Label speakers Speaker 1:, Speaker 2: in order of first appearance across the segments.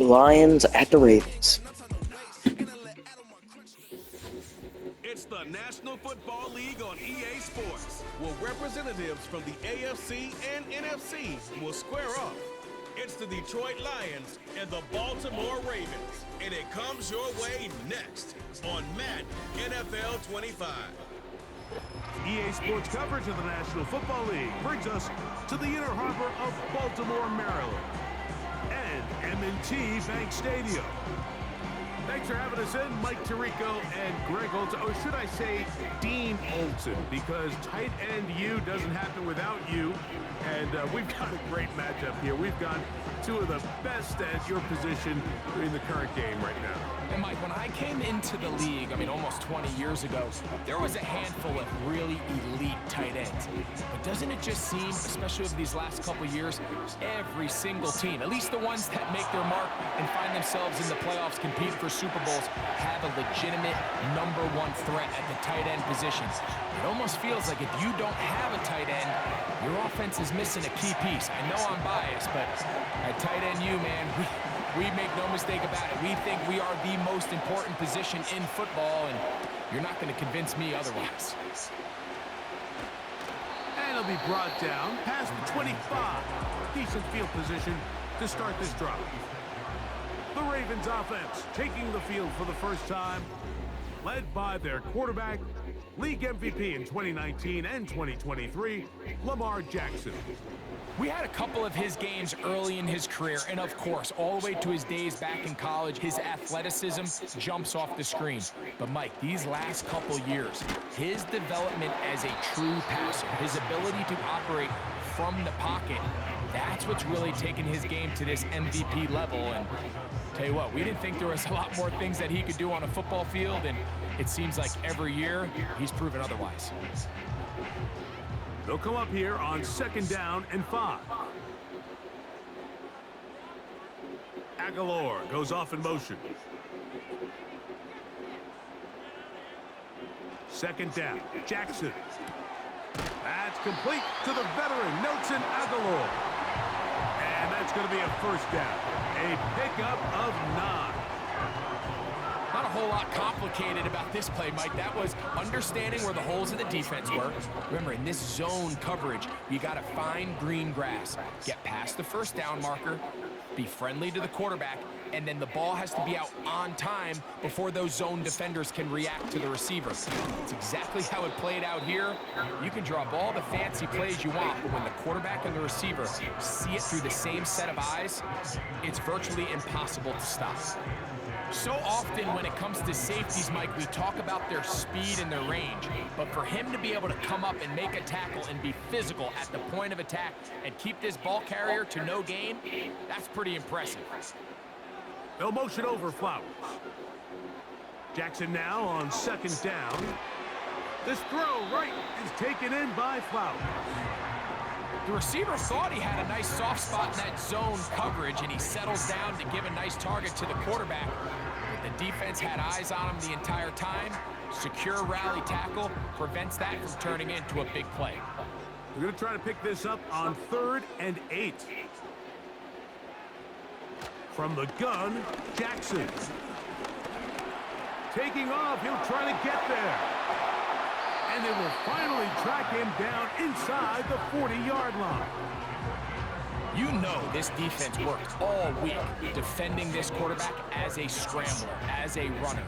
Speaker 1: Lions at the Ravens.
Speaker 2: It's the National Football League on EA Sports, where representatives from the AFC and NFC will square off. It's the Detroit Lions and the Baltimore Ravens, and it comes your way next on Madden NFL 25.
Speaker 3: EA Sports coverage of the National Football League brings us to the inner harbor of Baltimore, Maryland, and M&T Bank Stadium. Thanks for having us in, Mike Tirico and Greg Olson, or should I say Dean Olson, because tight end U doesn't happen without you, and we've got a great matchup here. We've got two of the best at your position in the current game right now.
Speaker 4: And Mike, when I came into the league, almost 20 years ago, there was a handful of really elite tight ends. But doesn't it just seem, especially over these last couple of years, every single team, at least the ones that make their mark and find themselves in the playoffs competing for Super Bowls, have a legitimate #1 threat at the tight end position. It almost feels like if you don't have a tight end, your offense is missing a key piece. I know I'm biased, but at tight end, man, we make no mistake about it. We think we are the most important position in football, and you're not going to convince me otherwise.
Speaker 3: And it'll be brought down past the 25. Decent field position to start this drive. The Ravens offense taking the field for the first time, led by their quarterback, league MVP in 2019 and 2023, Lamar Jackson.
Speaker 4: We had a couple of his games early in his career, and of course, all the way to his days back in college, his athleticism jumps off the screen. But Mike, these last couple years, his development as a true passer, his ability to operate from the pocket, that's what's really taken his game to this MVP level. And tell you what, we didn't think there was a lot more things that he could do on a football field, and it seems like every year he's proven otherwise.
Speaker 3: They'll come up here on 2nd down and 5. Aguilar goes off in motion. 2nd down, Jackson. That's complete to the veteran, Nelson Aguilar. And that's going to be a 1st down. A pickup of 9.
Speaker 4: Not a whole lot complicated about this play, Mike. That was understanding where the holes in the defense were. Remember, in this zone coverage, you got to find green grass. Get past the 1st down marker, be friendly to the quarterback, and then the ball has to be out on time before those zone defenders can react to the receiver. It's exactly how it played out here. You can draw up all the fancy plays you want, but when the quarterback and the receiver see it through the same set of eyes, it's virtually impossible to stop. So often when it comes to safeties, Mike, we talk about their speed and their range. But for him to be able to come up and make a tackle and be physical at the point of attack and keep this ball carrier to no gain, that's pretty impressive.
Speaker 3: They'll motion over Flowers. Jackson now on 2nd down. This throw right is taken in by Flowers.
Speaker 4: The receiver thought he had a nice soft spot in that zone coverage, and he settles down to give a nice target to the quarterback. But the defense had eyes on him the entire time. Secure rally tackle prevents that from turning into a big play.
Speaker 3: We're going to try to pick this up on 3rd and 8. From the gun, Jackson. Taking off, he'll try to get there. And they will finally track him down inside the 40-yard line.
Speaker 4: You know this defense worked all week defending this quarterback as a scrambler, as a runner.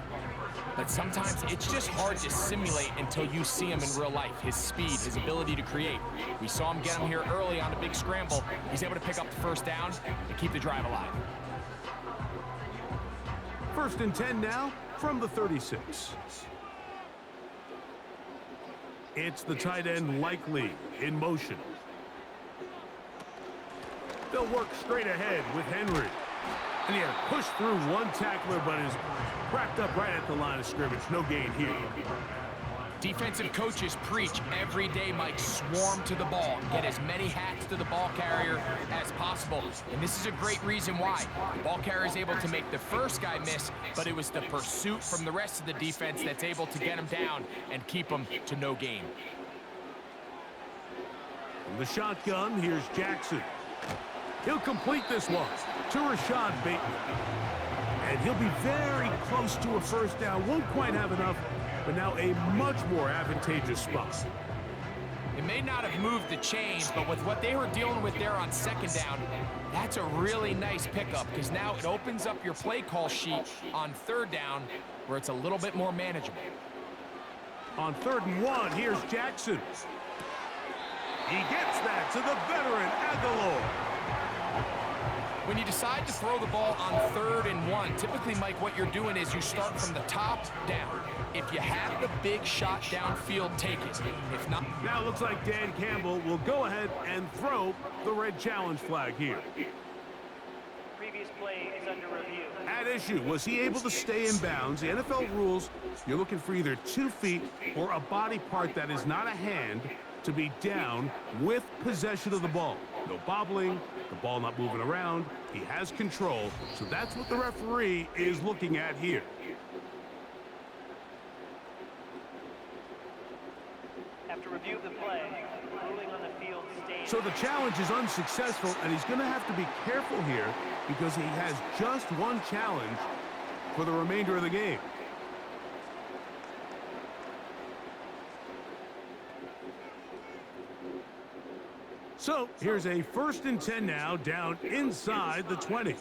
Speaker 4: But sometimes it's just hard to simulate until you see him in real life. His speed, his ability to create. We saw him get him here early on a big scramble. He's able to pick up the 1st down and keep the drive alive.
Speaker 3: 1st and 10 now from the 36. It's the tight end Likely in motion. They'll work straight ahead with Henry. And he had to push through one tackler, but is wrapped up right at the line of scrimmage. No gain here.
Speaker 4: Defensive coaches preach every day, Mike, swarm to the ball. Get as many hats to the ball carrier as possible. And this is a great reason why. The ball carrier is able to make the first guy miss, but it was the pursuit from the rest of the defense that's able to get him down and keep him to no gain.
Speaker 3: From the shotgun, here's Jackson. He'll complete this one to Rashad Bateman. And he'll be very close to a first down. Won't quite have enough, but now a much more advantageous spot.
Speaker 4: It may not have moved the chains, but with what they were dealing with there on second down, that's a really nice pickup because now it opens up your play call sheet on third down where it's a little bit more manageable.
Speaker 3: On 3rd and 1, here's Jackson. He gets that to the veteran Aguilar.
Speaker 4: When you decide to throw the ball on 3rd and 1, typically, Mike, what you're doing is you start from the top down. If you have the big shot downfield, take it. If not...
Speaker 3: Now it looks like Dan Campbell will go ahead and throw the red challenge flag here.
Speaker 5: Previous play is under review.
Speaker 3: At issue, was he able to stay in bounds? The NFL rules, you're looking for either 2 feet or a body part that is not a hand to be down with possession of the ball. No bobbling, the ball not moving around. He has control, so that's what the referee is looking at here.
Speaker 5: After review of the play, ruling on the field stands.
Speaker 3: So the challenge is unsuccessful, and he's going to have to be careful here because he has just one challenge for the remainder of the game. So here's a 1st and 10 now, down inside the 20.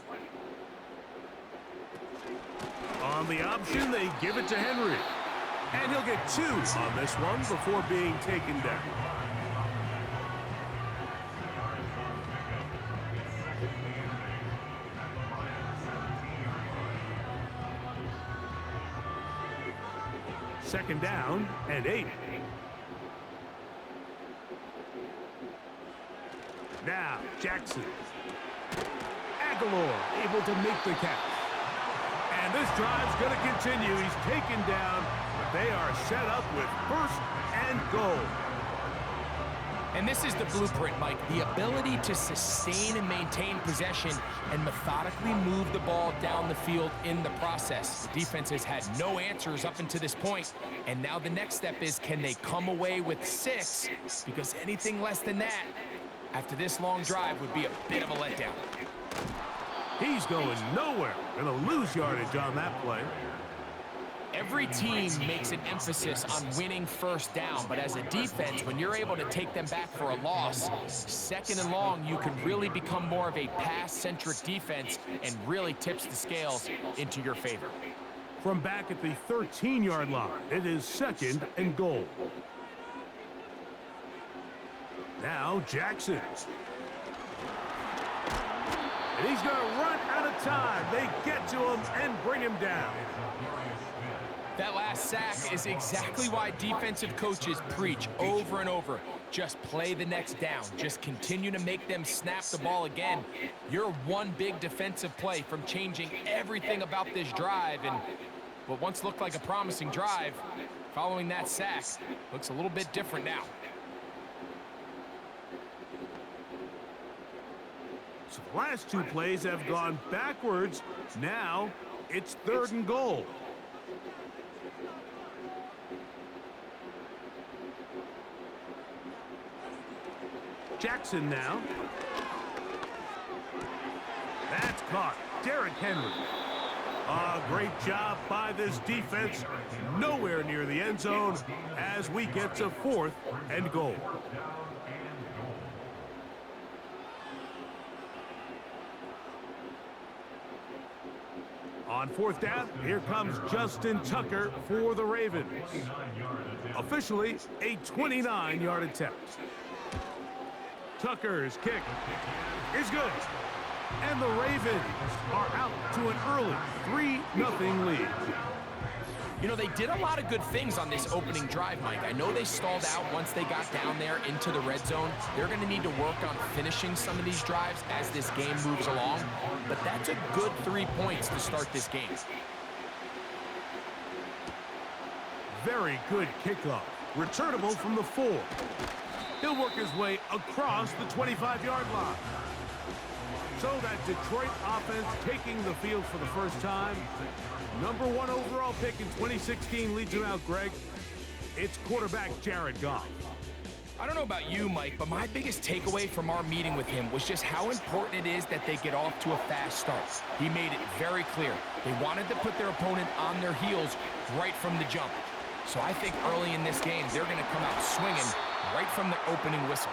Speaker 3: On the option, they give it to Henry. And he'll get 2 on this one before being taken down. Second down and 8. Now, Jackson. Aguilar able to make the catch. And this drive's going to continue. He's taken down, but they are set up with 1st and goal.
Speaker 4: And this is the blueprint, Mike. The ability to sustain and maintain possession and methodically move the ball down the field in the process. The defense has had no answers up until this point, and now the next step is, can they come away with 6? Because anything less than that, after this long drive, would be a bit of a letdown.
Speaker 3: He's going nowhere. Gonna lose yardage on that play.
Speaker 4: Every team makes an emphasis on winning first down, but as a defense, when you're able to take them back for a loss, 2nd and long, you can really become more of a pass-centric defense and really tips the scales into your favor.
Speaker 3: From back at the 13-yard line, it is 2nd and goal. Now Jackson. And he's going to run out of time. They get to him and bring him down.
Speaker 4: That last sack is exactly why defensive coaches preach over and over. Just play the next down. Just continue to make them snap the ball again. You're one big defensive play from changing everything about this drive. And what once looked like a promising drive, following that sack, looks a little bit different now.
Speaker 3: So the last 2 plays have gone backwards. Now it's 3rd and goal. Jackson now. That's caught. Derrick Henry. Great job by this defense. Nowhere near the end zone as we get to 4th and goal. On 4th down, here comes Justin Tucker for the Ravens. Officially, a 29-yard attempt. Tucker's kick is good. And the Ravens are out to an early 3-0 lead.
Speaker 4: You know, they did a lot of good things on this opening drive, Mike. I know they stalled out once they got down there into the red zone. They're going to need to work on finishing some of these drives as this game moves along. But that's a good 3 points to start this game.
Speaker 3: Very good kickoff. Returnable from the 4. He'll work his way across the 25-yard line. So that Detroit offense taking the field for the first time. Number 1 overall pick in 2016 leads him out, Greg. It's quarterback Jared Goff.
Speaker 4: I don't know about you, Mike, but my biggest takeaway from our meeting with him was just how important it is that they get off to a fast start. He made it very clear. They wanted to put their opponent on their heels right from the jump. So I think early in this game, they're going to come out swinging right from the opening whistle.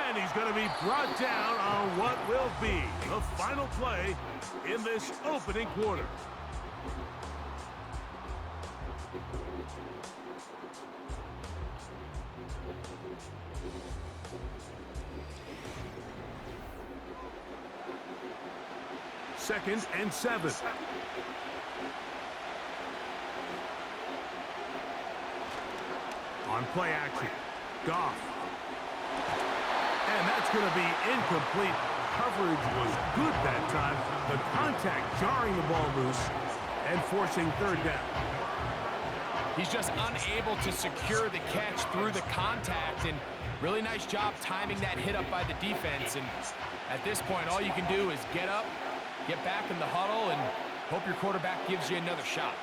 Speaker 3: And he's going to be brought down on what will be the final play in this opening quarter. Second and 7. On play action, Goff. And that's going to be incomplete. Coverage was good that time. The contact jarring the ball loose and forcing third down.
Speaker 4: He's just unable to secure the catch through the contact, and really nice job timing that hit up by the defense. And at this point, all you can do is get up, get back in the huddle, and hope your quarterback gives you another shot.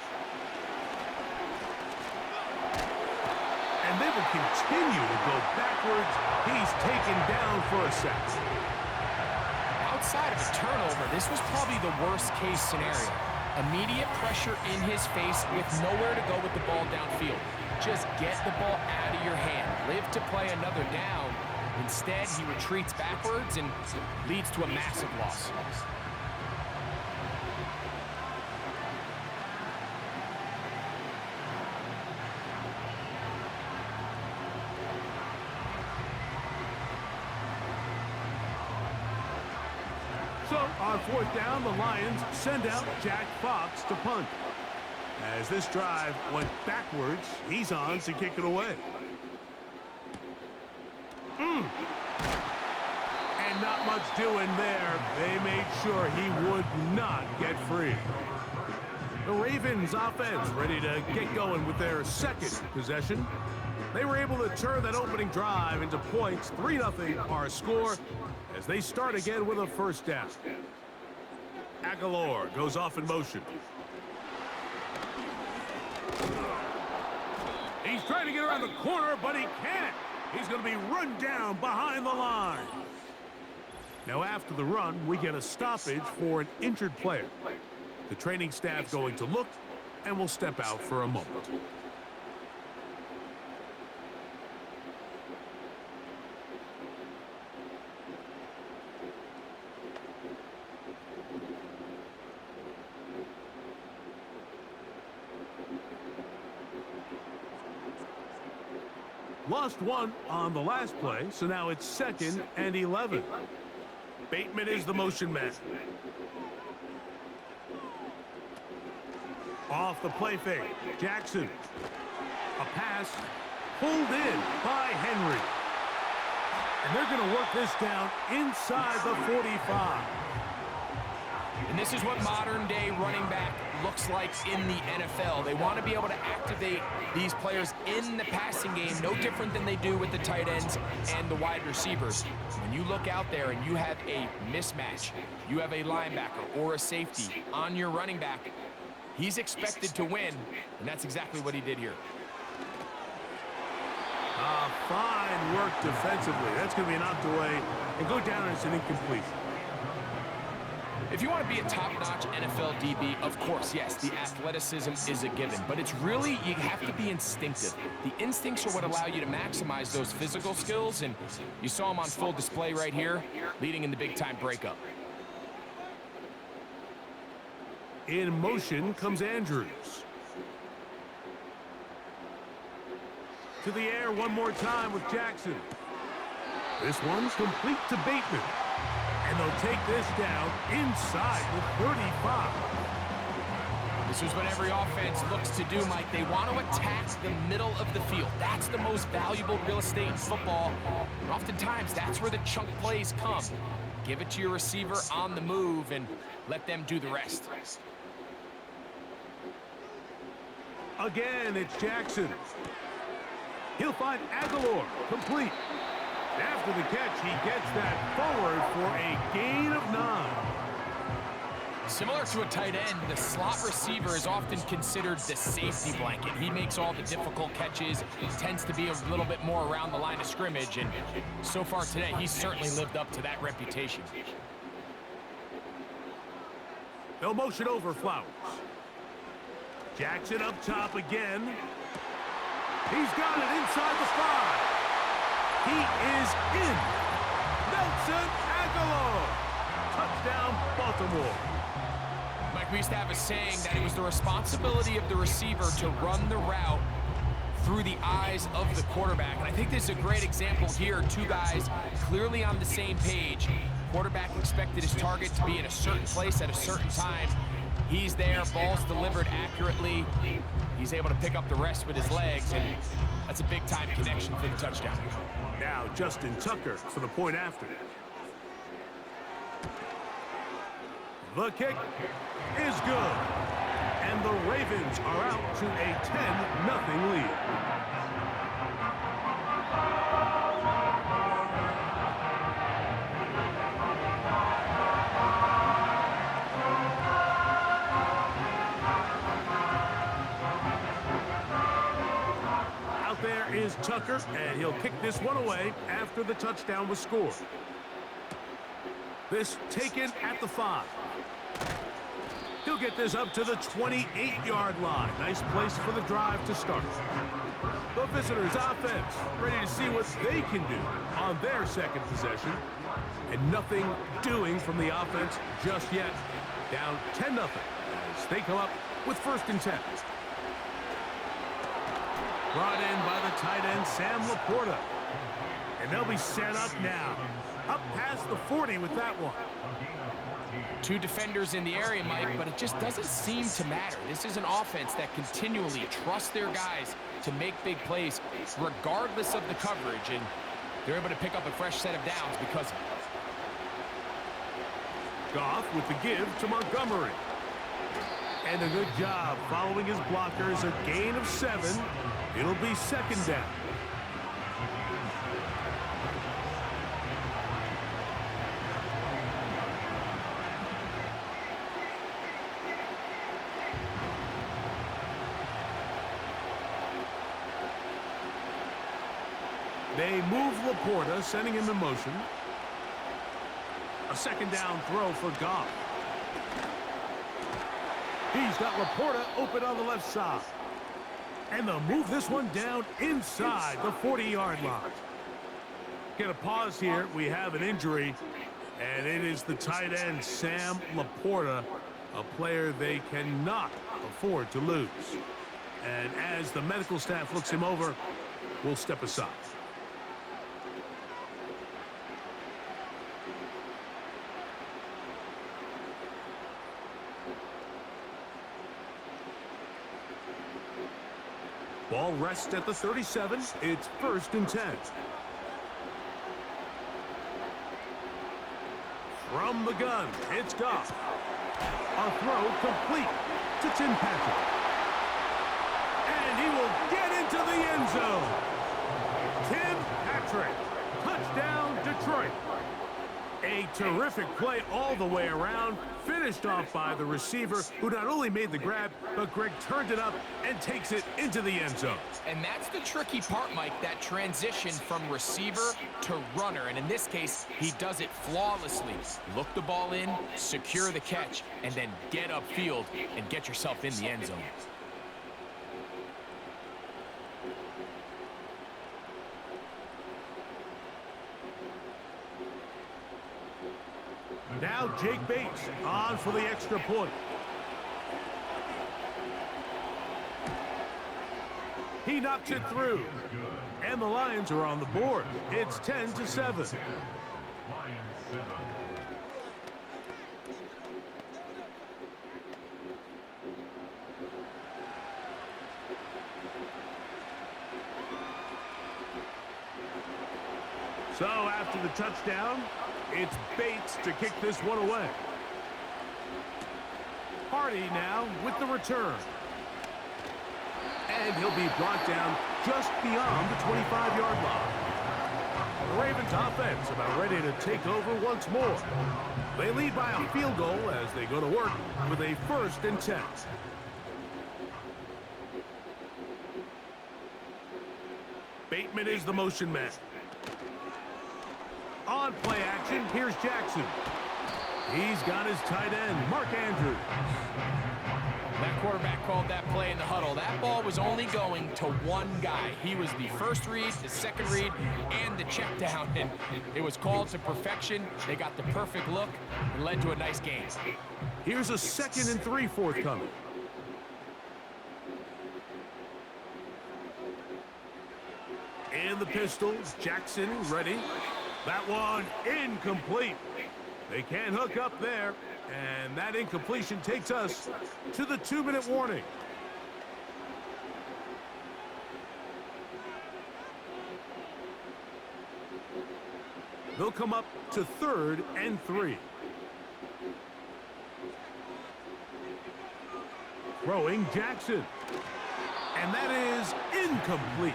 Speaker 3: And they will continue to go backwards. He's taken down for a sack.
Speaker 4: Outside of a turnover, this was probably the worst-case scenario. Immediate pressure in his face with nowhere to go with the ball downfield. Just get the ball out of your hand. Live to play another down. Instead, he retreats backwards and leads to a massive loss.
Speaker 3: So, on fourth down, the Lions send out Jack Fox to punt. As this drive went backwards, he's on to kick it away. And not much doing there. They made sure he would not get free. The Ravens offense ready to get going with their second possession. They were able to turn that opening drive into points. 3-0 our score as they start again with a first down. Aguilar goes off in motion. He's trying to get around the corner, but he can't. He's going to be run down behind the line. Now after the run, we get a stoppage for an injured player. The training staff going to look and will step out for a moment. Lost one on the last play, so now it's 2nd and 11. Bateman is the motion man. Off the play fake, Jackson. A pass pulled in by Henry. And they're going to work this down inside the 45.
Speaker 4: And this is what modern-day running back looks like in the NFL. They want to be able to activate these players in the passing game, no different than they do with the tight ends and the wide receivers. When you look out there and you have a mismatch, you have a linebacker or a safety on your running back, he's expected to win, and that's exactly what he did here.
Speaker 3: Fine work defensively. That's going to be knocked away and go down as an incompletion.
Speaker 4: If you want to be a top-notch NFL DB, of course, yes, the athleticism is a given. But it's really, you have to be instinctive. The instincts are what allow you to maximize those physical skills, and you saw them on full display right here, leading in the big-time breakup.
Speaker 3: In motion comes Andrews. To the air one more time with Jackson. This one's complete to Bateman. And they'll take this down inside the 35.
Speaker 4: This is what every offense looks to do, Mike. They want to attack the middle of the field. That's the most valuable real estate in football. And oftentimes, that's where the chunk plays come. Give it to your receiver on the move and let them do the rest.
Speaker 3: Again, it's Jackson. He'll find Aguilar, complete. After the catch, he gets that forward for a gain of 9.
Speaker 4: Similar to a tight end, the slot receiver is often considered the safety blanket. He makes all the difficult catches, tends to be a little bit more around the line of scrimmage, and so far today, he's certainly lived up to that reputation.
Speaker 3: They'll motion over Flowers. Jackson up top again. He's got it inside the 5. He is in. Nelson Aguilar. Touchdown, Baltimore.
Speaker 4: Mike, we used to have a saying that it was the responsibility of the receiver to run the route through the eyes of the quarterback. And I think this is a great example here. Two guys clearly on the same page. Quarterback expected his target to be in a certain place at a certain time. He's there, ball's delivered accurately. He's able to pick up the rest with his legs, and that's a big-time connection for the touchdown.
Speaker 3: Now Justin Tucker for the point after. The kick is good. And the Ravens are out to a 10-0 lead. There is Tucker, and he'll kick this one away after the touchdown was scored. This taken at the 5. He'll get this up to the 28-yard line. Nice place for the drive to start. The visitors' offense ready to see what they can do on their second possession. And nothing doing from the offense just yet. Down 10-0 as they come up with 1st and 10. Brought in by the tight end, Sam Laporta. And they'll be set up now. Up past the 40 with that one.
Speaker 4: Two defenders in the area, Mike, but it just doesn't seem to matter. This is an offense that continually trusts their guys to make big plays regardless of the coverage, and they're able to pick up a fresh set of downs because of it.
Speaker 3: Goff with the give to Montgomery. And a good job following his blockers, a gain of 7. It'll be 2nd down. They move Laporta, sending him in motion. A 2nd down throw for Goff. He's got Laporta open on the left side. And they'll move this one down inside the 40-yard line. Get a pause here. We have an injury, and it is the tight end, Sam Laporta, a player they cannot afford to lose. And as the medical staff looks him over, we'll step aside. Ball rests at the 37. It's 1st and 10. From the gun, it's Goff. A throw complete to Tim Patrick. And he will get into the end zone. Tim Patrick. Touchdown, Detroit. A terrific play all the way around, finished off by the receiver, who not only made the grab, but Greg turned it up and takes it into the end zone.
Speaker 4: And that's the tricky part, Mike, that transition from receiver to runner. And in this case, he does it flawlessly. Look the ball in, secure the catch, and then get upfield and get yourself in the end zone.
Speaker 3: Now Jake Bates on for the extra point. He knocks it through. And the Lions are on the board. It's 10-7. So after the touchdown, it's Bates to kick this one away. Hardy now with the return. And he'll be brought down just beyond the 25-yard line. The Ravens offense about ready to take over once more. They lead by a field goal as they go to work with a 1st and 10. Bateman is the motion man. On play action, here's Jackson. He's got his tight end, Mark Andrews.
Speaker 4: That quarterback called that play in the huddle. That ball was only going to one guy. He was the first read, the second read, and the check down. And it was called to perfection. They got the perfect look and led to a nice game.
Speaker 3: Here's a 2nd and 3 forthcoming. And the pistol, Jackson ready. That one incomplete. They can't hook up there, and that incompletion takes us to the 2-minute warning. They'll come up to 3rd and 3. Throwing Jackson. And that is incomplete.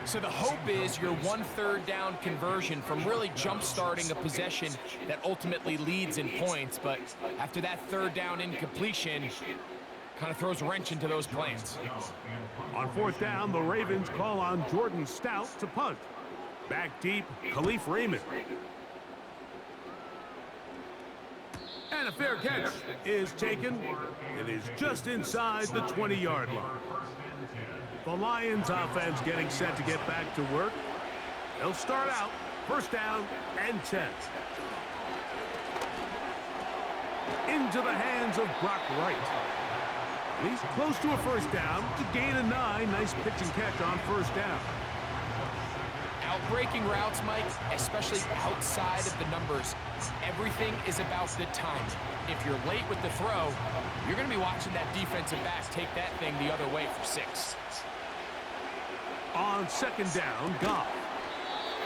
Speaker 4: So the hope is your 1/3 down conversion from really jump-starting a possession that ultimately leads in points. But after that 3rd down incompletion, kind of throws a wrench into those plans.
Speaker 3: On 4th down, the Ravens call on Jordan Stout to punt. Back deep, Khalif Raymond. And a fair catch is taken. It is just inside the 20-yard line. The Lions offense getting set to get back to work. They'll start out 1st down and 10. Into the hands of Brock Wright. He's close to a 1st down to gain a 9. Nice pitch and catch on 1st down.
Speaker 4: Outbreaking routes, Mike, especially outside of the numbers, everything is about the timing. If you're late with the throw, you're going to be watching that defensive back take that thing the other way for 6.
Speaker 3: On 2nd down, Goff.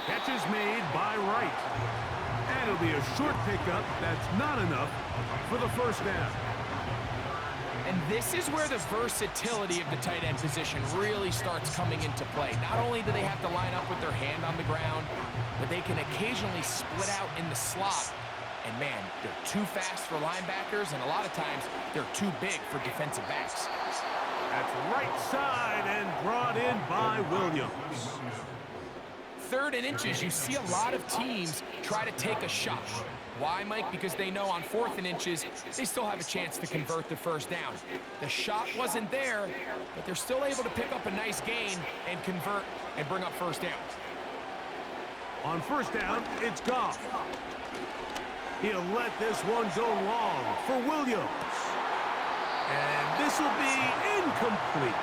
Speaker 3: Catch is made by Wright. And it'll be a short pickup. That's not enough for the 1st down.
Speaker 4: And this is where the versatility of the tight end position really starts coming into play. Not only do they have to line up with their hand on the ground, but they can occasionally split out in the slot. And man, they're too fast for linebackers, and a lot of times they're too big for defensive backs.
Speaker 3: That's right side and brought in by Williams.
Speaker 4: 3rd and inches, you see a lot of teams try to take a shot. Why, Mike? Because they know on 4th and inches, they still have a chance to convert the 1st down. The shot wasn't there, but they're still able to pick up a nice gain and convert and bring up 1st down.
Speaker 3: On 1st down, it's Goff. He'll let this one go long for Williams. And this will be incomplete.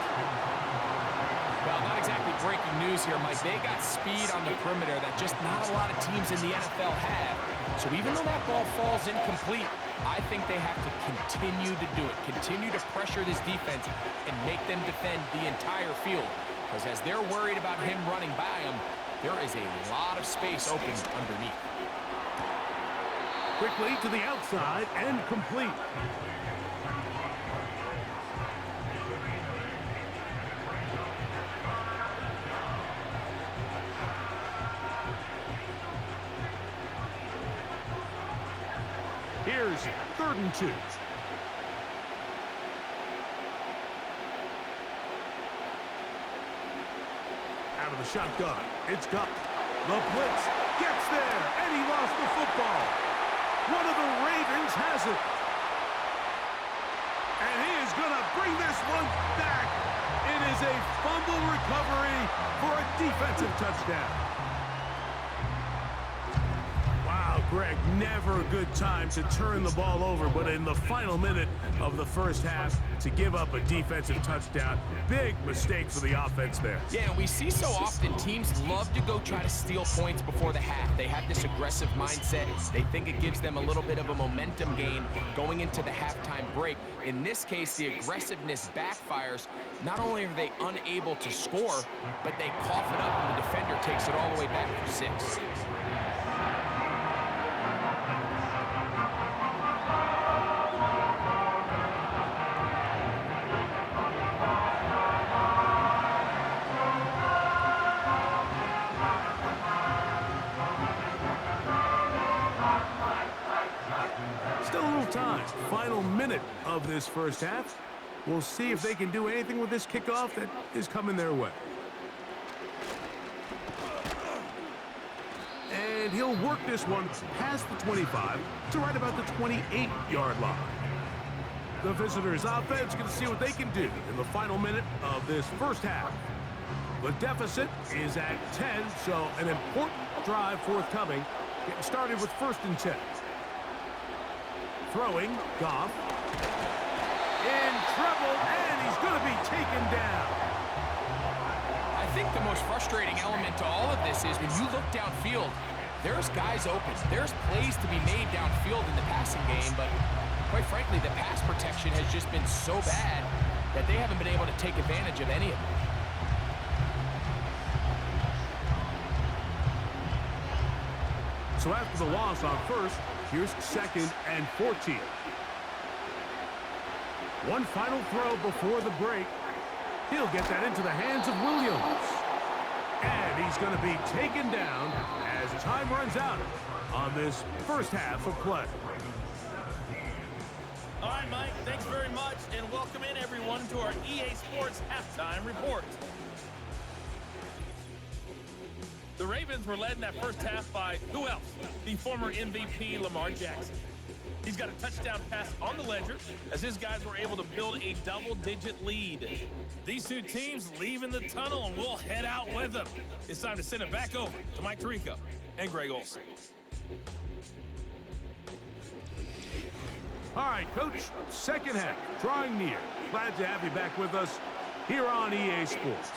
Speaker 4: Well, not exactly breaking news here, Mike. They got speed on the perimeter that just not a lot of teams in the NFL have. So even though that ball falls incomplete, I think they have to continue to do it. Continue to pressure this defense and make them defend the entire field. Because as they're worried about him running by them, there is a lot of space open underneath.
Speaker 3: Quickly to the outside and complete. Here's 3rd and 2. Out of the shotgun, it's Goff. The blitz gets there, and he lost the football. One of the Ravens has it. And he is going to bring this one back. It is a fumble recovery for a defensive touchdown. Greg, never a good time to turn the ball over, but in the final minute of the 1st half, to give up a defensive touchdown, big mistake for the offense there.
Speaker 4: Yeah, and we see so often teams love to go try to steal points before the half. They have this aggressive mindset. They think it gives them a little bit of a momentum gain going into the halftime break. In this case, the aggressiveness backfires. Not only are they unable to score, but they cough it up and the defender takes it all the way back for 6.
Speaker 3: halftime. Final minute of this first half. We'll see if they can do anything with this kickoff that is coming their way. And he'll work this one past the 25 to right about the 28-yard line. The visitors' offense going to see what they can do in the final minute of this first half. The deficit is at 10, so an important drive forthcoming. Getting started with 1st and 10. Throwing, Goff. In trouble, and he's going to be taken down.
Speaker 4: I think the most frustrating element to all of this is when you look downfield, there's guys open. There's plays to be made downfield in the passing game, but quite frankly, the pass protection has just been so bad that they haven't been able to take advantage of any of it.
Speaker 3: So after the loss on 1st, here's 2nd and 14. One final throw before the break. He'll get that into the hands of Williams. And he's going to be taken down as time runs out on this first half of play.
Speaker 6: All right, Mike, thanks very much, and welcome in, everyone, to our EA Sports Halftime Report. The Ravens were led in that first half by, who else? The former MVP, Lamar Jackson. He's got a touchdown pass on the ledger as his guys were able to build a double-digit lead. These two teams leave in the tunnel, and we'll head out with them. It's time to send it back over to Mike Tirico and Greg Olsen.
Speaker 3: All right, Coach, second half, drawing near. Glad to have you back with us here on EA Sports.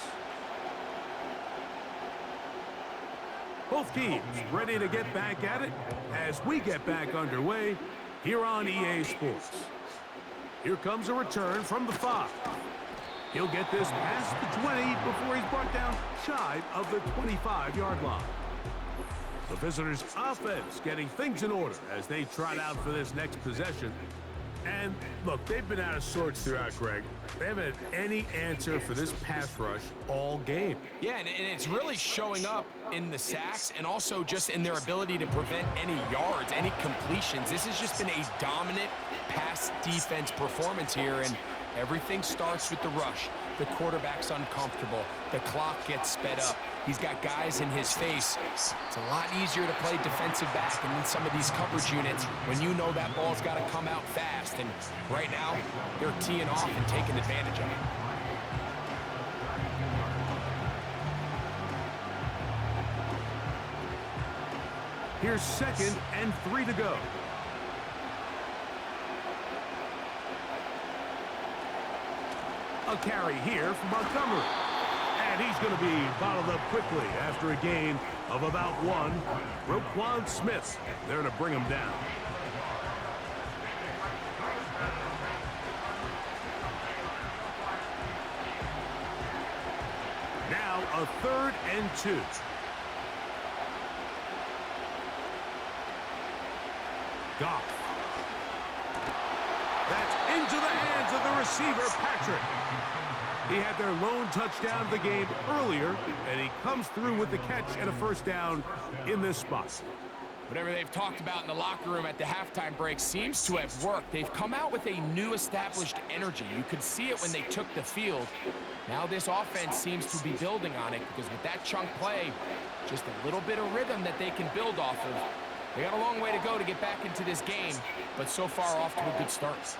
Speaker 3: Both teams ready to get back at it as we get back underway here on EA Sports. Here comes a return from the 5. He'll get this past the 20 before he's brought down shy of the 25-yard line. The visitors' offense getting things in order as they trot out for this next possession. And, look, they've been out of sorts throughout, Greg. They haven't had any answer for this pass rush all game.
Speaker 4: Yeah, and it's really showing up in the sacks and also just in their ability to prevent any yards, any completions. This has just been a dominant pass defense performance here, and everything starts with the rush. The quarterback's uncomfortable. The clock gets sped up. He's got guys in his face. It's a lot easier to play defensive back and in some of these coverage units when you know that ball's got to come out fast. And right now, they're teeing off and taking advantage of it.
Speaker 3: Here's 2nd and 3 to go. A carry here from Montgomery. And he's going to be bottled up quickly after a gain of about 1. Roquan Smith there to bring him down. Now a 3rd and 2. Goff. That's into the hands of the receiver, Patrick. He had their lone touchdown of the game earlier, and he comes through with the catch and a first down in this spot.
Speaker 4: Whatever they've talked about in the locker room at the halftime break seems to have worked. They've come out with a new established energy. You could see it when they took the field. Now this offense seems to be building on it because with that chunk play, just a little bit of rhythm that they can build off of. They got a long way to go to get back into this game, but so far off to a good start.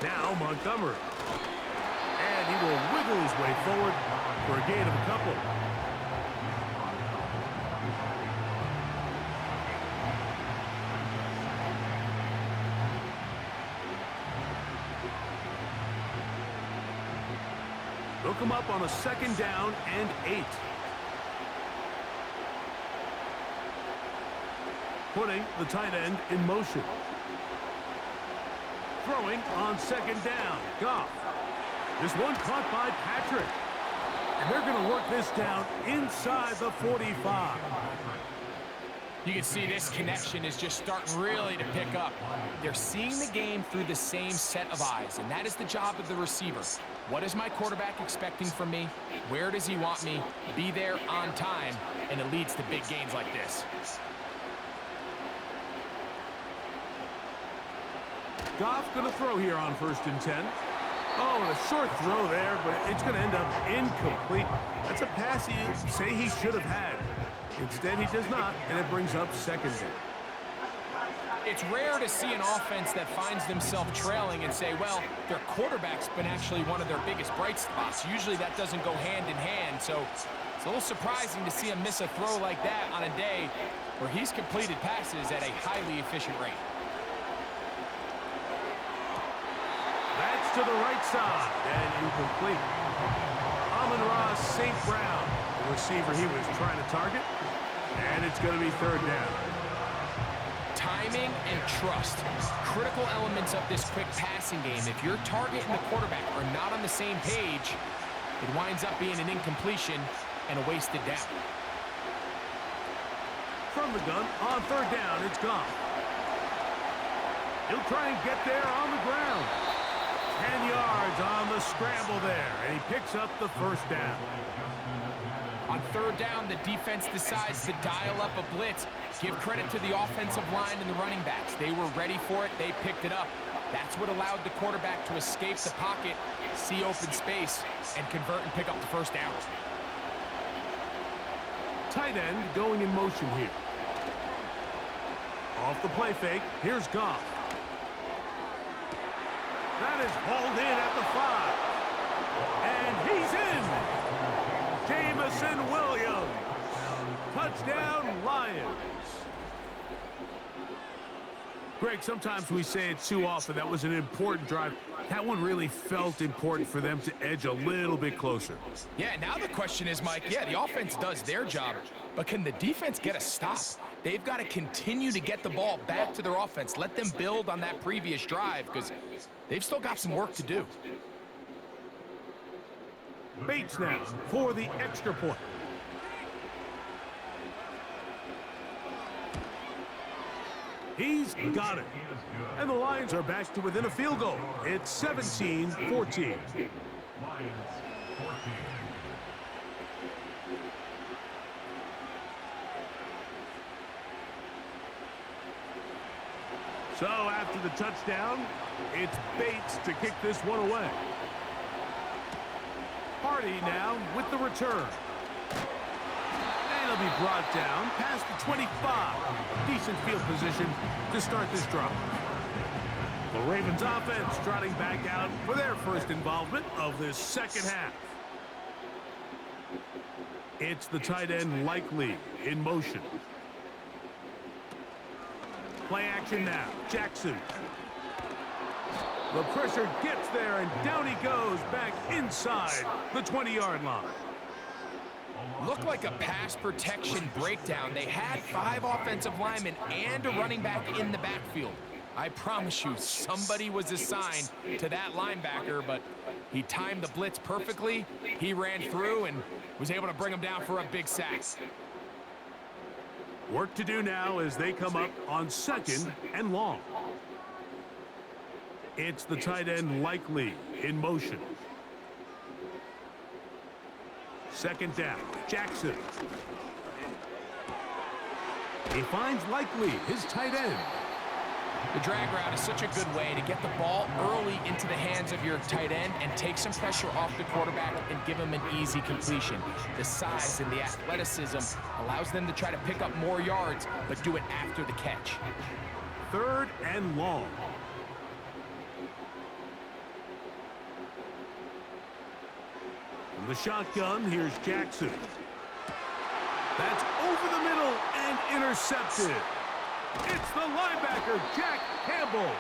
Speaker 3: Now Montgomery. And he will wiggle his way forward for a gain of a couple. They'll come up on a 2nd down and 8. Putting the tight end in motion. Throwing on 2nd down. Goff. This one caught by Patrick. And they're going to work this down inside the 45.
Speaker 4: You can see this connection is just starting really to pick up. They're seeing the game through the same set of eyes, and that is the job of the receiver. What is my quarterback expecting from me? Where does he want me? Be there on time, and it leads to big gains like this.
Speaker 3: Goff going to throw here on 1st and 10. Oh, and a short throw there, but it's going to end up incomplete. That's a pass you say he should have had. Instead, he does not, and it brings up 2nd down.
Speaker 4: It's rare to see an offense that finds themselves trailing and say, well, their quarterback's been actually one of their biggest bright spots. Usually that doesn't go hand in hand, so it's a little surprising to see him miss a throw like that on a day where he's completed passes at a highly efficient rate.
Speaker 3: That's to the right side, and incomplete. Amon-Ra St. Brown, the receiver he was trying to target, and it's going to be 3rd down.
Speaker 4: Timing and trust, critical elements of this quick passing game. If your target and the quarterback are not on the same page, it winds up being an incompletion and a wasted down.
Speaker 3: From the gun, on 3rd down, it's gone. He'll try and get there on the ground. 10 yards on the scramble there, and he picks up the 1st down.
Speaker 4: On 3rd down, the defense decides to dial up a blitz. Give credit to the offensive line and the running backs. They were ready for it. They picked it up. That's what allowed the quarterback to escape the pocket, see open space, and convert and pick up the 1st down.
Speaker 3: Tight end going in motion here. Off the play fake, here's Goff. That is hauled in at the 5. And he's in! Jamison Williams. Touchdown, Lions. Greg, sometimes we say it too often. That was an important drive. That one really felt important for them to edge a little bit closer.
Speaker 4: Yeah, now the question is, Mike, yeah, the offense does their job, but can the defense get a stop? They've got to continue to get the ball back to their offense. Let them build on that previous drive because they've still got some work to do.
Speaker 3: Bates now for the extra point. He's got it. And the Lions are back to within a field goal. It's 17-14. So after the touchdown, it's Bates to kick this one away. Hardy now with the return. And he'll be brought down past the 25. Decent field position to start this drive. The Ravens offense trotting back out for their first involvement of this 2nd half. It's the tight end Likely in motion. Play action now. Jackson. The pressure gets there, and down he goes back inside the 20-yard line.
Speaker 4: Looked like a pass protection breakdown. They had 5 offensive linemen and a running back in the backfield. I promise you, somebody was assigned to that linebacker, but he timed the blitz perfectly. He ran through and was able to bring him down for a big sack.
Speaker 3: Work to do now as they come up on 2nd and long. It's the tight end Likely in motion. 2nd down, Jackson. He finds Likely, his tight end.
Speaker 4: The drag route is such a good way to get the ball early into the hands of your tight end and take some pressure off the quarterback and give him an easy completion. The size and the athleticism allows them to try to pick up more yards, but do it after the catch.
Speaker 3: 3rd and long. From the shotgun, here's Jackson. That's over the middle and intercepted. It's the linebacker, Jack Campbell.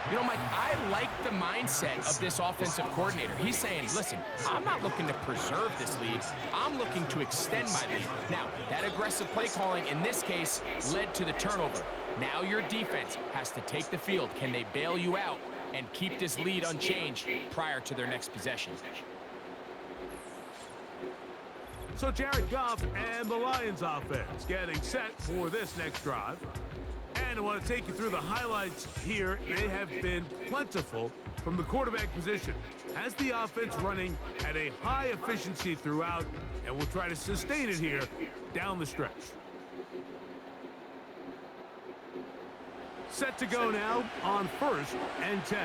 Speaker 4: You know, Mike, I like the mindset of this offensive coordinator. He's saying, listen, I'm not looking to preserve this lead. I'm looking to extend my lead. Now, that aggressive play calling in this case led to the turnover. Now your defense has to take the field. Can they bail you out and keep this lead unchanged prior to their next possession?
Speaker 3: So Jared Goff and the Lions offense getting set for this next drive. And I want to take you through the highlights here. They have been plentiful from the quarterback position. Has the offense running at a high efficiency throughout, and we'll try to sustain it here down the stretch. Set to go now on 1st and 10.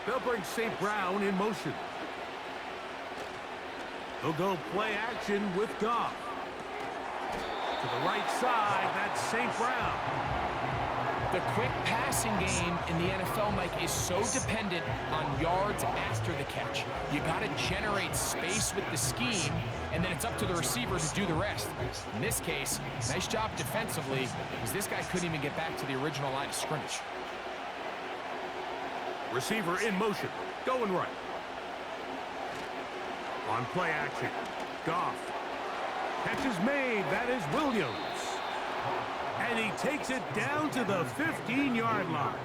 Speaker 3: They'll bring St. Brown in motion. They'll go play action with Goff. To the right side, that's St. Brown.
Speaker 4: The quick passing game in the NFL, Mike, is so dependent on yards after the catch. You got to generate space with the scheme, and then it's up to the receiver to do the rest. In this case, nice job defensively, because this guy couldn't even get back to the original line of scrimmage.
Speaker 3: Receiver in motion, going right. On play action, Goff. Catch is made, that is Williams. And he takes it down to the 15-yard line.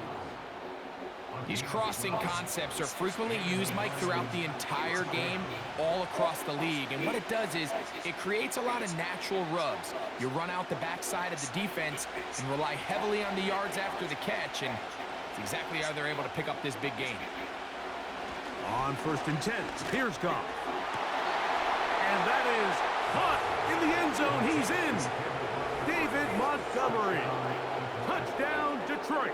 Speaker 4: These crossing concepts are frequently used, Mike, throughout the entire game, all across the league. And what it does is it creates a lot of natural rubs. You run out the backside of the defense and rely heavily on the yards after the catch, and it's exactly how they're able to pick up this big gain.
Speaker 3: On 1st and 10, here's Goff. And that is caught in the end zone. He's in. David Montgomery. Touchdown, Detroit.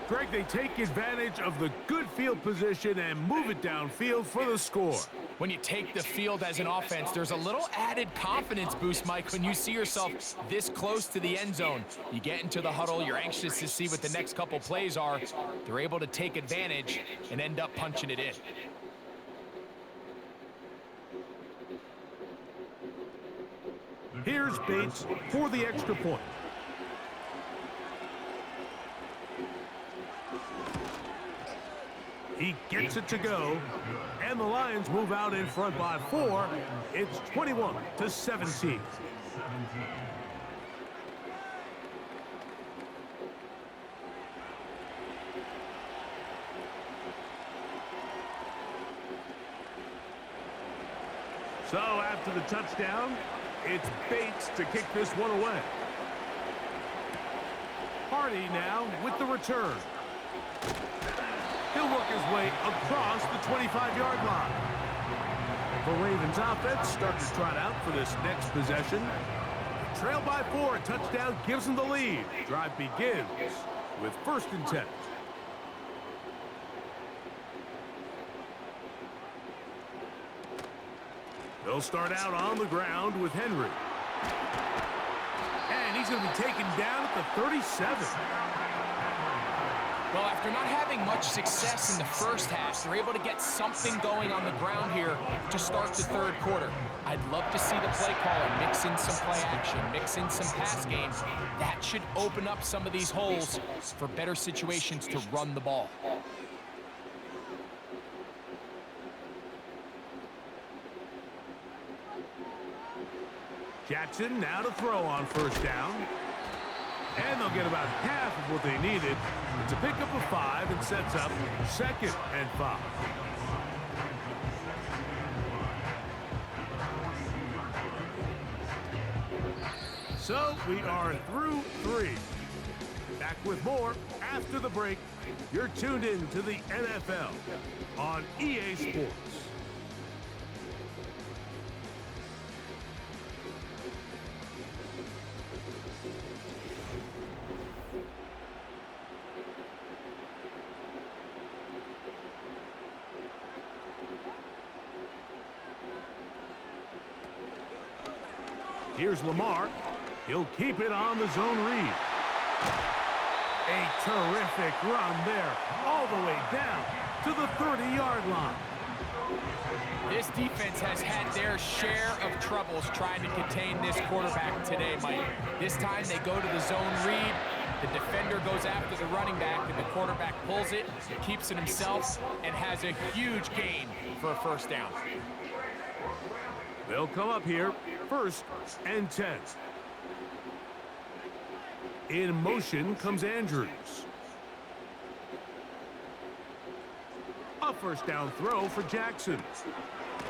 Speaker 3: Greg, they take advantage of the good field position and move it downfield for the score.
Speaker 4: When you take the field as an offense, there's a little added confidence boost, Mike, when you see yourself this close to the end zone. You get into the huddle, you're anxious to see what the next couple plays are. They're able to take advantage and end up punching it in.
Speaker 3: Here's Bates for the extra point. He gets it to go, and the Lions move out in front by 4. It's 21-17. So after the touchdown, it's Bates to kick this one away. Hardy now with the return. He'll work his way across the 25-yard line. The Ravens offense starting to trot out for this next possession. Trailed by 4, a touchdown gives them the lead. Drive begins with 1st and 10. They'll start out on the ground with Henry. And he's going to be taken down at the 37.
Speaker 4: Well, after not having much success in the first half, they're able to get something going on the ground here to start the third quarter. I'd love to see the play caller mix in some play action, mix in some pass game. That should open up some of these holes for better situations to run the ball.
Speaker 3: Jackson now to throw on 1st down. And they'll get about half of what they needed. It's a pickup of 5 and sets up 2nd and 5. So we are through 3. Back with more after the break. You're tuned in to the NFL on EA Sports. Here's Lamar. He'll keep it on the zone read. A terrific run there, all the way down to the 30-yard line.
Speaker 4: This defense has had their share of troubles trying to contain this quarterback today, Mike. This time they go to the zone read. The defender goes after the running back, and the quarterback pulls it, keeps it himself, and has a huge gain for a 1st down.
Speaker 3: They'll come up here, 1st and 10. In motion comes Andrews. A 1st down throw for Jackson.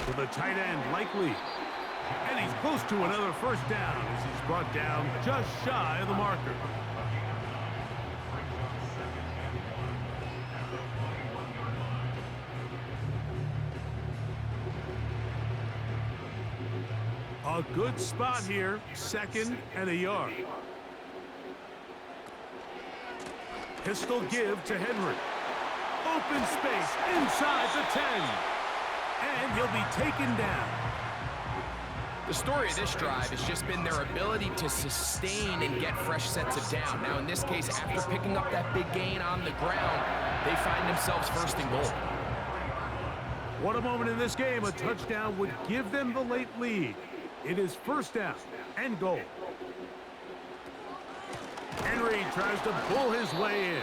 Speaker 3: To the tight end, Likely. And he's close to another 1st down as he's brought down just shy of the marker. A good spot here, 2nd and a yard. Pistol give to Henry. Open space inside the 10. And he'll be taken down.
Speaker 4: The story of this drive has just been their ability to sustain and get fresh sets of down. Now, in this case, after picking up that big gain on the ground, they find themselves first and goal.
Speaker 3: What a moment in this game. A touchdown would give them the late lead. It is 1st down and goal. Henry tries to pull his way in.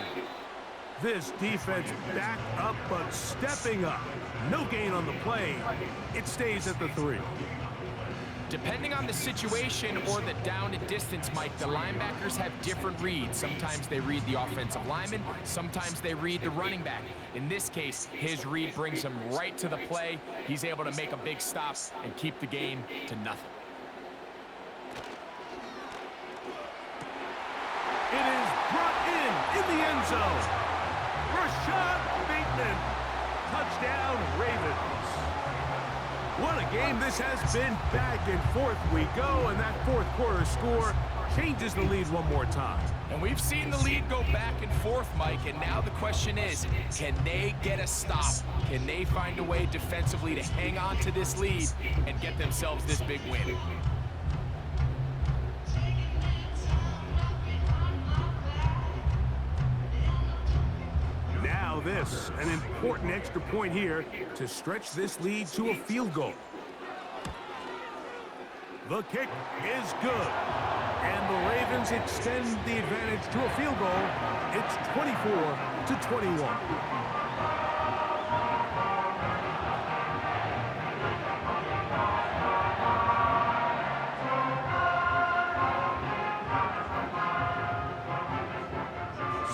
Speaker 3: This defense back up, but stepping up. No gain on the play. It stays at the 3.
Speaker 4: Depending on the situation or the down and distance, Mike, the linebackers have different reads. Sometimes they read the offensive lineman. Sometimes they read the running back. In this case, his read brings him right to the play. He's able to make a big stop and keep the game to nothing.
Speaker 3: It is brought in the end zone. Rashad Bateman. Touchdown, Ravens. What a game this has been. Back and forth we go, and that 4th quarter score changes the lead one more time.
Speaker 4: And we've seen the lead go back and forth, Mike, and now the question is, can they get a stop? Can they find a way defensively to hang on to this lead and get themselves this big win?
Speaker 3: Now this, an important extra point here to stretch this lead to a field goal. The kick is good. And the Ravens extend the advantage to a field goal. It's 24-21.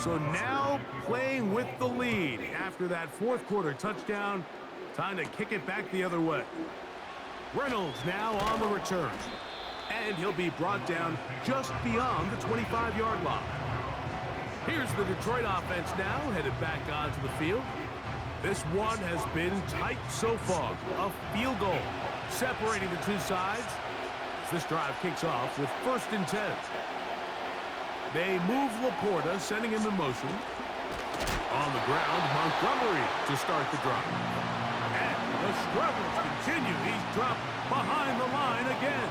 Speaker 3: So now playing with the lead after that 4th quarter touchdown. Time to kick it back the other way. Reynolds now on the return. And he'll be brought down just beyond the 25-yard line. Here's the Detroit offense now headed back onto the field. This one has been tight so far. A field goal separating the two sides. This drive kicks off with 1st and 10. They move Laporta, sending him in motion. On the ground, Montgomery to start the drive. And the struggles continue. He's dropped behind the line again.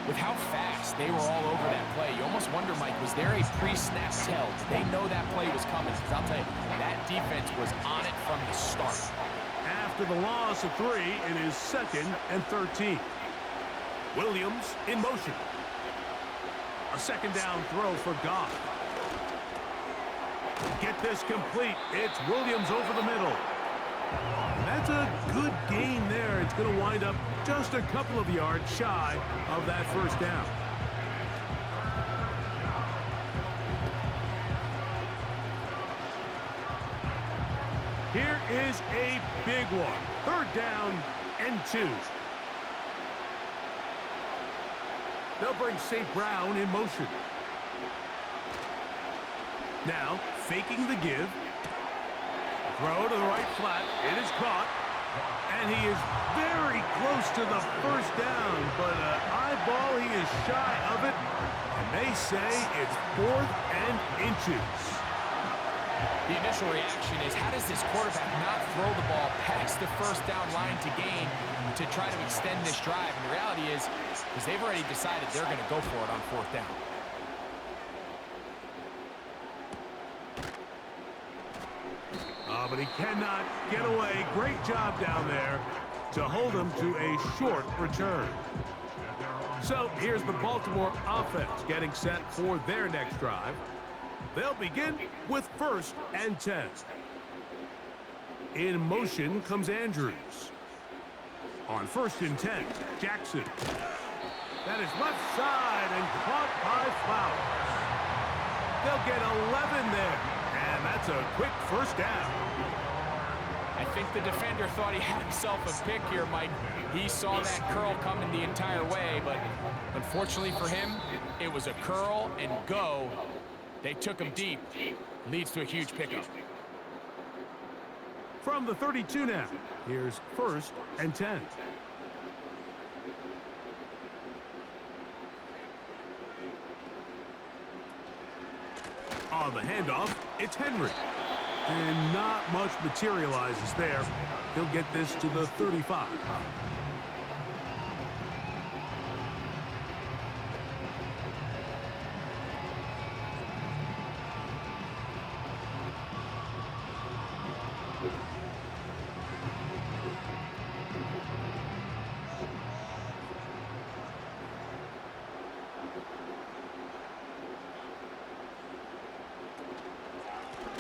Speaker 4: With how fast they were all over that play, you almost wonder, Mike, was there a pre-snap tell? Did they know that play was coming? Because I'll tell you, that defense was on it from the start.
Speaker 3: After the loss of 3, it is 2nd and 13. Williams in motion. A 2nd down throw for Goff. Get this complete. It's Williams over the middle. That's a good gain there. It's going to wind up just a couple of yards shy of that 1st down. Here is a big one. 3rd down and 2. They'll bring St. Brown in motion. Now, faking the give. Throw to the right flat. It is caught. And he is very close to the 1st down, but an eyeball, he is shy of it. And they say it's 4th and inches.
Speaker 4: The initial reaction is, how does this quarterback not throw the ball past the 1st down line to gain to try to extend this drive? And the reality is they've already decided they're going to go for it on 4th down.
Speaker 3: But he cannot get away. Great job down there to hold him to a short return. So here's the Baltimore offense getting set for their next drive. They'll begin with 1st and 10. In motion comes Andrews. On 1st and 10, Jackson. That is left side and caught by Flowers. They'll get 11 there. And that's a quick 1st down.
Speaker 4: I think the defender thought he had himself a pick here, Mike. He saw that curl coming the entire way, but unfortunately for him, it was a curl and go. They took him deep. Leads to a huge pickup.
Speaker 3: From the 32 now, here's 1st and 10. On the handoff, it's Henry. And not much materializes there. He'll get this to the 35.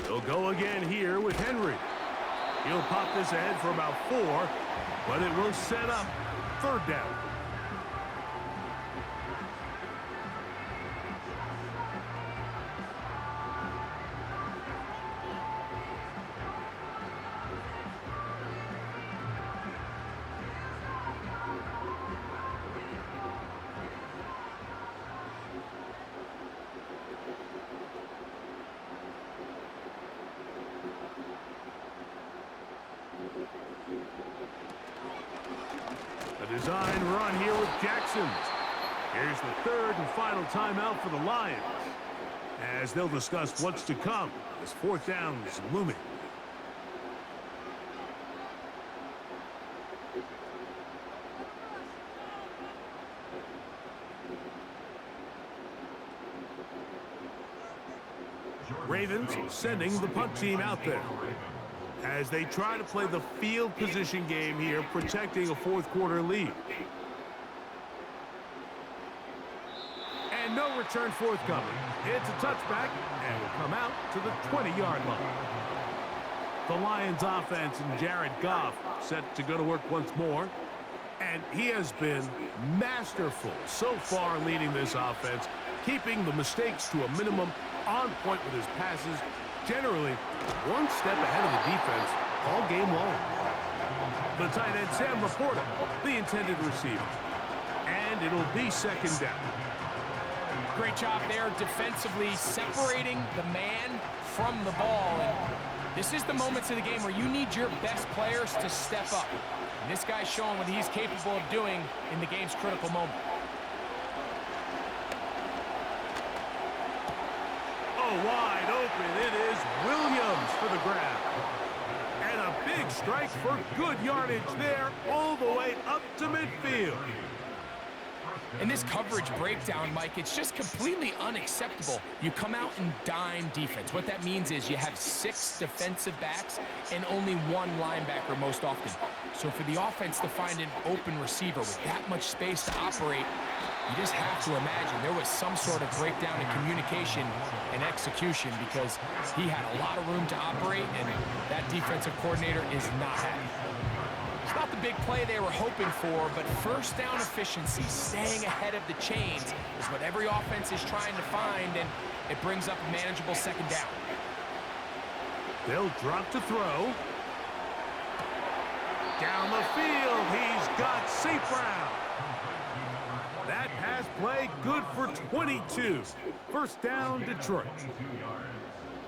Speaker 3: He'll go again here with Henry. He'll pop this ahead for about 4, but it will set up 3rd down. A design run here with Jackson. Here's the 3rd and final timeout for the Lions, as they'll discuss what's to come as 4th down is looming. Ravens sending the punt team out there as they try to play the field position game here, protecting a 4th quarter lead. And no return forthcoming. It's a touchback and will come out to the 20-yard line. The Lions offense and Jared Goff set to go to work once more. And he has been masterful so far leading this offense, keeping the mistakes to a minimum, on point with his passes, generally one step ahead of the defense all game long. The tight end, Sam Laporta, the intended receiver. And it'll be 2nd down.
Speaker 4: Great job there defensively, separating the man from the ball. And this is the moments of the game where you need your best players to step up. And this guy's showing what he's capable of doing in the game's critical moment.
Speaker 3: Oh, wide open. It is Williams for the grab. And a big strike for good yardage there all the way up to midfield.
Speaker 4: In this coverage breakdown, Mike, it's just completely unacceptable. You come out in dime defense. What that means is you have 6 defensive backs and only 1 linebacker most often. So for the offense to find an open receiver with that much space to operate, you just have to imagine there was some sort of breakdown in communication and execution, because he had a lot of room to operate, and that defensive coordinator is not happy. It's not the big play they were hoping for, but 1st down efficiency, staying ahead of the chains, is what every offense is trying to find, and it brings up a manageable 2nd down.
Speaker 3: They'll drop to throw. Down the field, he's got St. Brown. That pass play good for 22. 1st down, Detroit.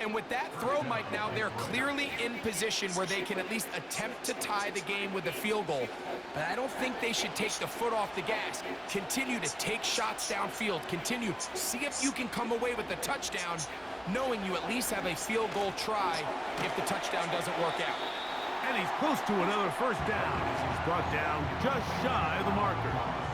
Speaker 4: And with that throw, Mike, now they're clearly in position where they can at least attempt to tie the game with a field goal. But I don't think they should take the foot off the gas. Continue to take shots downfield. Continue. See if you can come away with a touchdown, knowing you at least have a field goal try if the touchdown doesn't work out.
Speaker 3: And he's close to another 1st down as he's brought down just shy of the marker.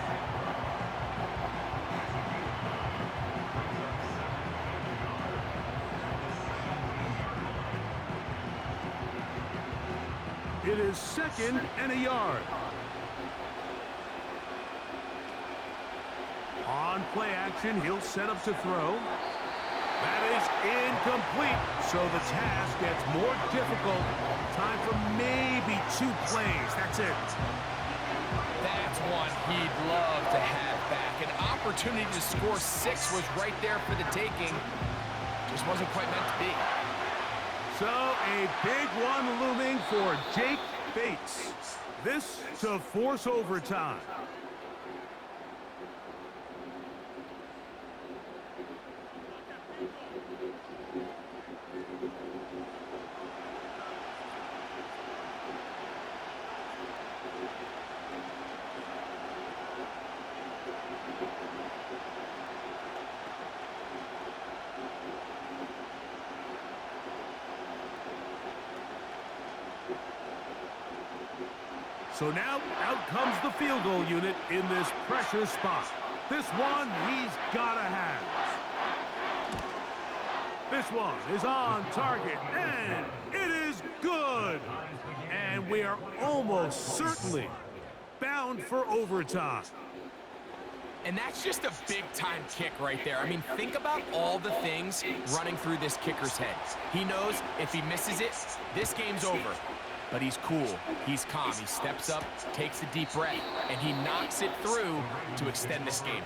Speaker 3: It is 2nd and a yard. On play action, he'll set up to throw. That is incomplete, so the task gets more difficult. Time for maybe 2 plays. That's it.
Speaker 4: That's one he'd love to have back. An opportunity to score 6 was right there for the taking. Just wasn't quite meant to be.
Speaker 3: So a big one looming for Jake Bates. This to force overtime. So now, out comes the field goal unit in this pressure spot. This one, he's got to have. This one is on target, and it is good. And we are almost certainly bound for overtime.
Speaker 4: And that's just a big-time kick right there. I mean, think about all the things running through this kicker's head. He knows if he misses it, this game's over. But he's cool, he's calm, he steps up, takes a deep breath, and he knocks it through to extend this game.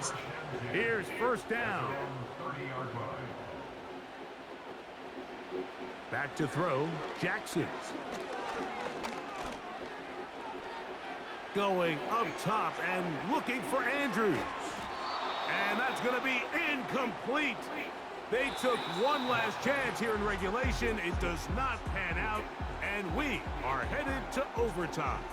Speaker 3: Here's first down. Back to throw, Jackson. Going up top and looking for Andrews. And that's going to be incomplete. They took one last chance here in regulation. It does not pan out, and we are headed to overtime.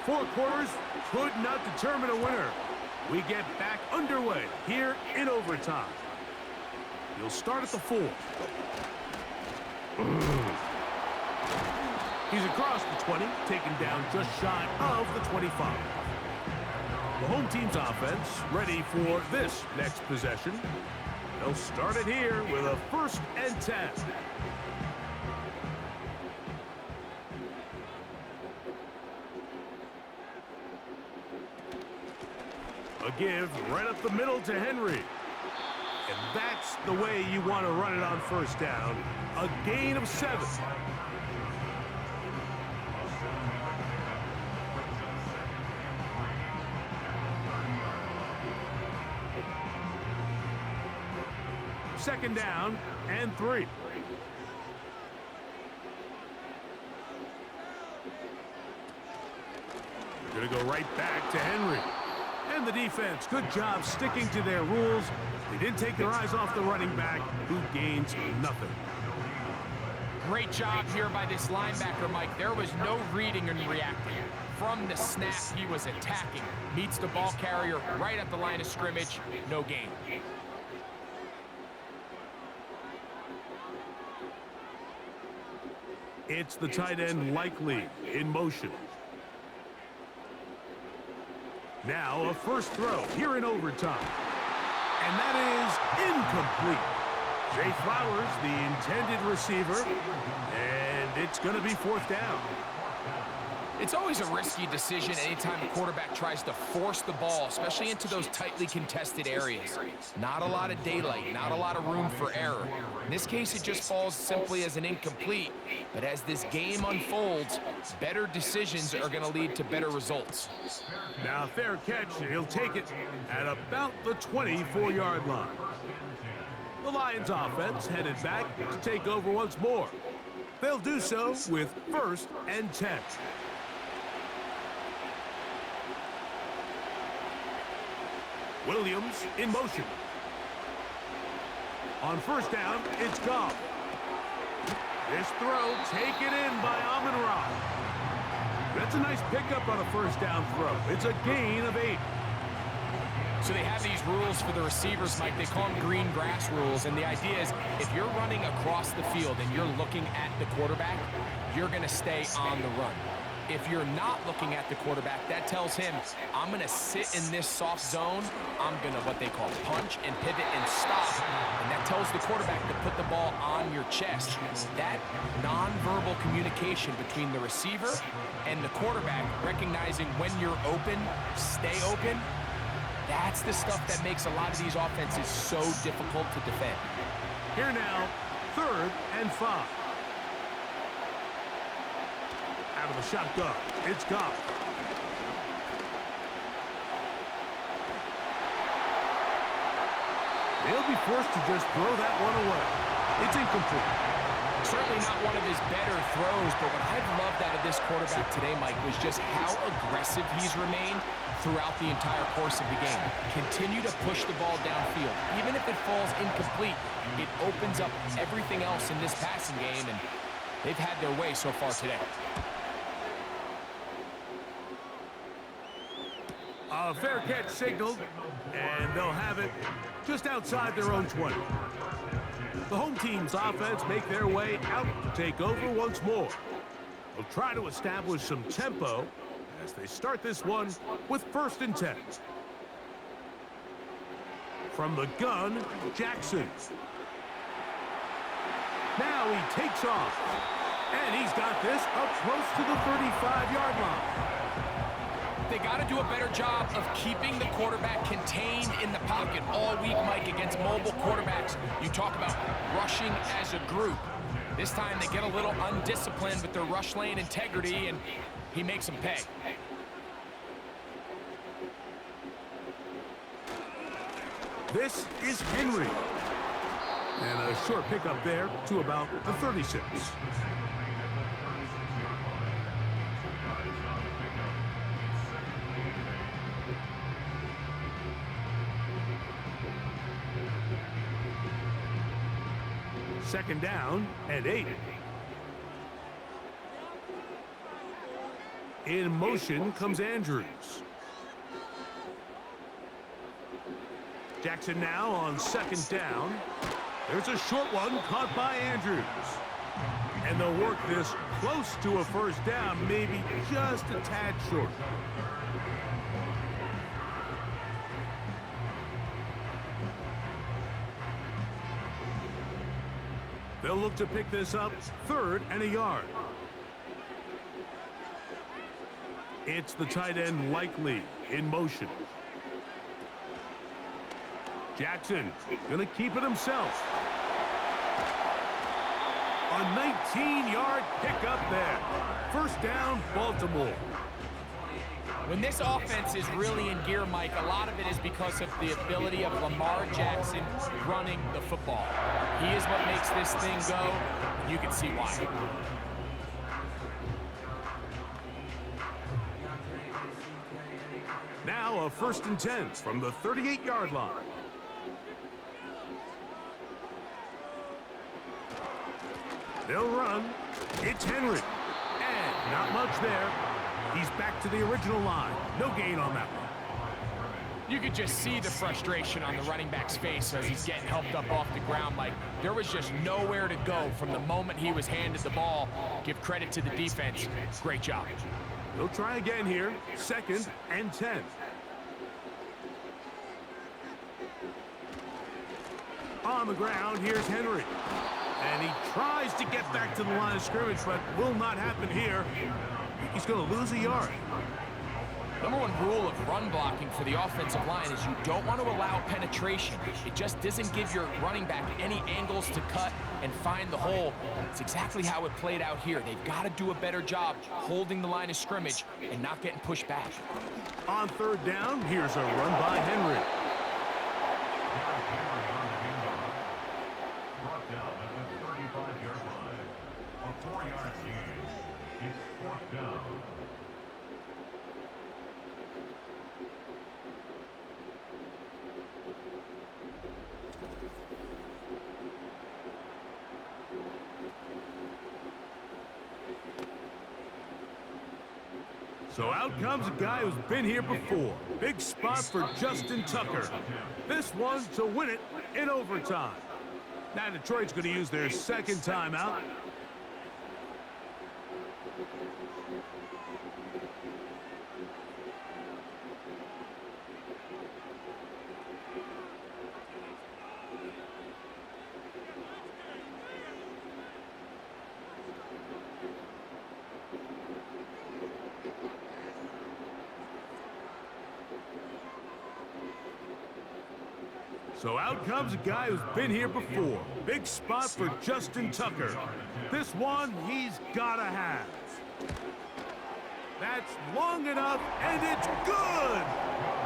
Speaker 3: Four quarters could not determine a winner. We get back underway here in overtime. You'll start at the 4. He's across the 20, taken down just shy of the 25. The home team's offense ready for this next possession. They'll start it here with a 1st and 10. A give right up the middle to Henry. And that's the way you want to run it on first down. A gain of 7. Second down and 3. Gonna go right back to Henry. And the defense, good job sticking to their rules. They didn't take their eyes off the running back, who gains nothing.
Speaker 4: Great job here by this linebacker, Mike. There was no reading and reacting. From the snap, he was attacking. Meets the ball carrier right at the line of scrimmage. No gain.
Speaker 3: It's the tight end Likely in motion. Now a first throw here in overtime. And that is incomplete. Zay Flowers, the intended receiver, and it's going to be 4th down.
Speaker 4: It's always a risky decision anytime a quarterback tries to force the ball, especially into those tightly contested areas. Not a lot of daylight, not a lot of room for error. In this case, it just falls simply as an incomplete. But as this game unfolds, better decisions are going to lead to better results.
Speaker 3: Now, fair catch, and he'll take it at about the 24-yard line. The Lions offense headed back to take over once more. They'll do so with 1st and 10. Williams in motion. On first down, it's Goff. This throw taken in by Amon-Ra. That's a nice pickup on a first down throw. It's a gain of 8.
Speaker 4: So they have these rules for the receivers, Mike. They call them green grass rules. And the idea is if you're running across the field and you're looking at the quarterback, you're going to stay on the run. If you're not looking at the quarterback, that tells him, I'm going to sit in this soft zone. I'm going to what they call punch and pivot and stop. And that tells the quarterback to put the ball on your chest. That nonverbal communication between the receiver and the quarterback, recognizing when you're open, stay open, that's the stuff that makes a lot of these offenses so difficult to defend.
Speaker 3: Here now, 3rd and 5. Out of the shotgun. It's gone. They'll be forced to just throw that one away. It's incomplete.
Speaker 4: Certainly not one of his better throws, but what I've loved out of this quarterback today, Mike, was just how aggressive he's remained throughout the entire course of the game. Continue to push the ball downfield. Even if it falls incomplete, it opens up everything else in this passing game, and they've had their way so far today.
Speaker 3: A fair catch signaled, and they'll have it just outside their own 20. The home team's offense make their way out to take over once more. They'll try to establish some tempo as they start this one with 1st and 10. From the gun, Jackson. Now he takes off, and he's got this up close to the 35-yard line.
Speaker 4: They got to do a better job of keeping the quarterback contained in the pocket all week, Mike, against mobile quarterbacks. You talk about rushing as a group. This time they get a little undisciplined with their rush lane integrity, and he makes them pay.
Speaker 3: This is Henry. And a short pickup there to about the 36. Second down and 8. In motion comes Andrews. Jackson now on 2nd down. There's a short one caught by Andrews. And they'll work this close to a 1st down, maybe just a tad short. They'll look to pick this up 3rd and a yard. It's the tight end Likely in motion. Jackson gonna keep it himself. A 19-yard pickup there. 1st down, Baltimore.
Speaker 4: When this offense is really in gear, Mike, a lot of it is because of the ability of Lamar Jackson running the football. He is what makes this thing go. You can see why.
Speaker 3: Now a 1st and 10 from the 38-yard line. They'll run. It's Henry. And not much there. He's back to the original line. No gain on that one.
Speaker 4: You could just see the frustration on the running back's face as he's getting helped up off the ground. Like, there was just nowhere to go from the moment he was handed the ball. Give credit to the defense. Great job.
Speaker 3: They'll try again here. 2nd and 10. On the ground, here's Henry. And he tries to get back to the line of scrimmage, but will not happen here. He's going to lose a yard.
Speaker 4: Number one rule of run blocking for the offensive line is you don't want to allow penetration. It just doesn't give your running back any angles to cut and find the hole. It's exactly how it played out here. They've got to do a better job holding the line of scrimmage and not getting pushed back.
Speaker 3: On 3rd down, here's a run by Henry.
Speaker 7: Brought down at the 35-yard line. A 4-yard gain. It's 4th down.
Speaker 3: So out comes a guy who's been here before. Big spot for Justin Tucker. This one to win it in overtime. Now Detroit's going to use their 2nd timeout. So out comes a guy who's been here before. Big spot for Justin Tucker. This one he's got to have. That's long enough, and it's good!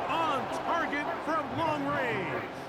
Speaker 3: On target from long range.